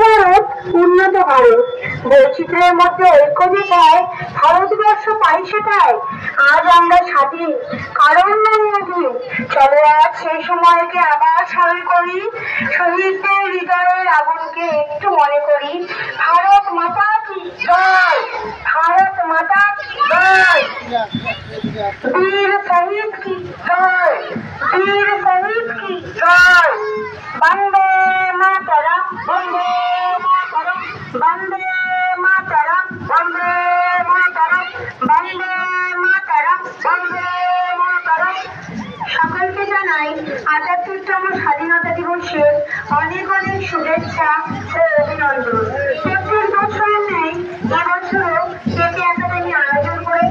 ভারত উন্নত ভারত, বৈচিত্র্যের মধ্যে ঐক্য যেটায় ভারতবর্ষ পাই সেটাই। আজ আমরা স্বাধীন, কারণ নাই অধীন। চলো আজ সেই সময়কে আবার স্মরণ করি, শহীদদের হৃদয়ের আগুনকে একটু মনে করি। ভারত মাতা কি জয়, ভারত মাতা কি জয়, বীর শহীদ কি জয়, বীর শহীদ কি জয়। বন্দে মাতরম, বন্দে মাতরম, বন্দে মাতরম, বন্দে মাতরম, বন্দে মাতরম, বন্দে মাতরম। সকলকে জানাই ৭৮তম স্বাধীনতা দিবসের অনেক অনেক শুভেচ্ছা ও অভিনন্দন। প্রত্যেক বছরের ন্যায় এবছরও কেকে একাডেমি আয়োজন করে